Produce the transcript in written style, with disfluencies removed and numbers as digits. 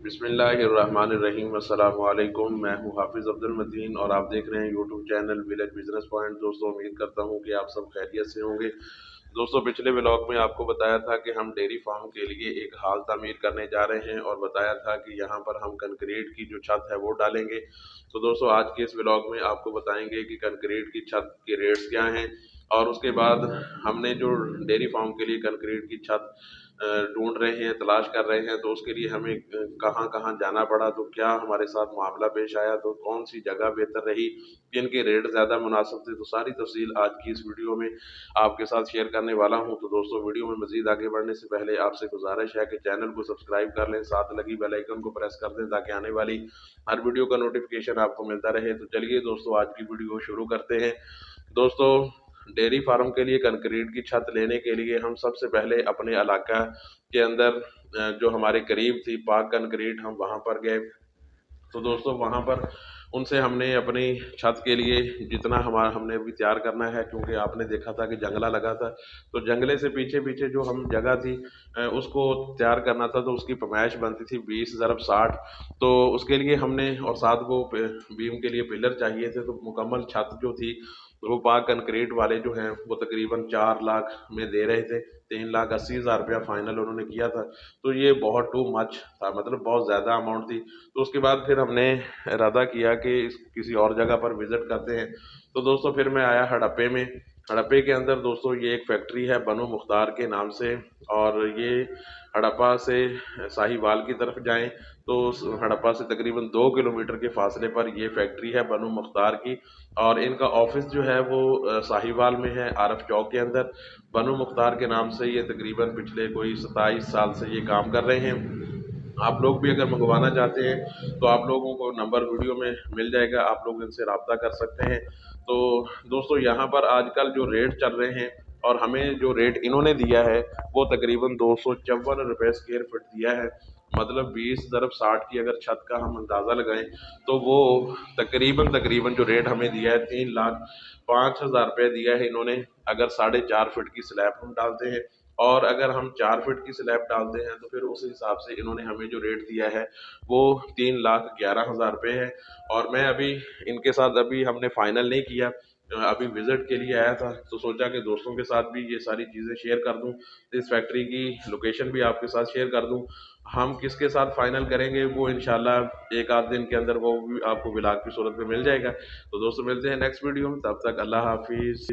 बिस्मिल्लाहिर्रहमानिर्रहीम। अस्सलाम वालेकुम। मैं हूं हाफिज़ अब्दुल मतीन और आप देख रहे हैं YouTube channel village business point. दोस्तों, उम्मीद करता हूं कि आप सब खैरियत से होंगे। दोस्तों, पिछले व्लॉग में आपको बताया था कि हम डेयरी फार्म के लिए एक हाल तामीर करने जा रहे हैं और बताया था कि यहाँ पर हम कंक्रीट की जो छत है वो डालेंगे। तो दोस्तों, आज के इस व्लॉग में आपको बताएंगे कि कंक्रीट की छत के रेट्स क्या हैं और उसके बाद हमने जो डेयरी फार्म के लिए कंक्रीट की छत ढूंढ रहे हैं, तलाश कर रहे हैं, तो उसके लिए हमें कहाँ कहाँ जाना पड़ा, तो क्या हमारे साथ मामला पेश आया, तो कौन सी जगह बेहतर रही, किन के रेट ज़्यादा मुनासिब थे। तो सारी तफसील आज की इस वीडियो में आपके साथ शेयर करने वाला हूं। तो दोस्तों, वीडियो में मजीद आगे बढ़ने से पहले आपसे गुजारिश है कि चैनल को सब्सक्राइब कर लें, साथ लगी बेल आइकन को प्रेस कर दें ताकि आने वाली हर वीडियो का नोटिफिकेशन आपको मिलता रहे। तो चलिए दोस्तों, आज की वीडियो शुरू करते हैं। दोस्तों, डेयरी फार्म के लिए कंक्रीट की छत लेने के लिए हम सबसे पहले अपने इलाका के अंदर जो हमारे करीब थी पाक कंक्रीट, हम वहाँ पर गए। तो दोस्तों, वहाँ पर उनसे हमने अपनी छत के लिए जितना हमारा हमने अभी तैयार करना है, क्योंकि आपने देखा था कि जंगला लगा था, तो जंगले से पीछे पीछे जो हम जगह थी उसको तैयार करना था। तो उसकी पैमाइश बनती थी 20 × 60। तो उसके लिए हमने और साथ को बीम के लिए पिलर चाहिए थे। तो मुकम्मल छत जो थी वो पाक कंक्रीट वाले जो हैं वो तकरीबन 4 लाख में दे रहे थे। 3,80,000 रुपया फाइनल उन्होंने किया था। तो ये बहुत टू मच था, मतलब बहुत ज़्यादा अमाउंट थी। तो उसके बाद फिर हमने इरादा किया कि किसी और जगह पर विज़िट करते हैं। तो दोस्तों, फिर मैं आया हड़प्पे में। हड़प्पे के अंदर दोस्तों ये एक फैक्ट्री है बनु मुख्तार के नाम से, और ये हड़प्पा से साहिवाल की तरफ जाएं तो हड़प्पा से तकरीबन 2 किलोमीटर के फासले पर ये फैक्ट्री है बनु मुख्तार की। और इनका ऑफिस जो है वो साहिवाल में है, आरफ चौक के अंदर। बनु मुख्तार के नाम से ये तकरीबन पिछले कोई 27 साल से ये काम कर रहे हैं। आप लोग भी अगर मंगवाना चाहते हैं तो आप लोगों को नंबर वीडियो में मिल जाएगा, आप लोग इनसे रब्ता कर सकते हैं। तो दोस्तों, यहाँ पर आजकल जो रेट चल रहे हैं और हमें जो रेट इन्होंने दिया है वो तकरीबन 254 रुपये स्क्वायर फीट दिया है। मतलब 20 × 60 की अगर छत का हम अंदाज़ा लगाएं तो वो तकरीबन तकरीबन जो रेट हमें दिया है 3,05,000 रुपये दिया है इन्होंने। अगर 4.5 फीट की स्लैब हम डालते हैं और अगर हम 4 फीट की स्लैब डालते हैं तो फिर उस हिसाब से इन्होंने हमें जो रेट दिया है वो 3,11,000 रुपये है। और मैं अभी इनके साथ अभी हमने फाइनल नहीं किया, अभी विजिट के लिए आया था, तो सोचा कि दोस्तों के साथ भी ये सारी चीज़ें शेयर कर दूं, इस फैक्ट्री की लोकेशन भी आपके साथ शेयर कर दूं। हम किसके साथ फाइनल करेंगे वो इंशाल्लाह एक आध दिन के अंदर वो भी आपको ब्लॉग की सूरत में मिल जाएगा। तो दोस्तों, मिलते हैं नेक्स्ट वीडियो में, तब तक अल्लाह हाफिज़।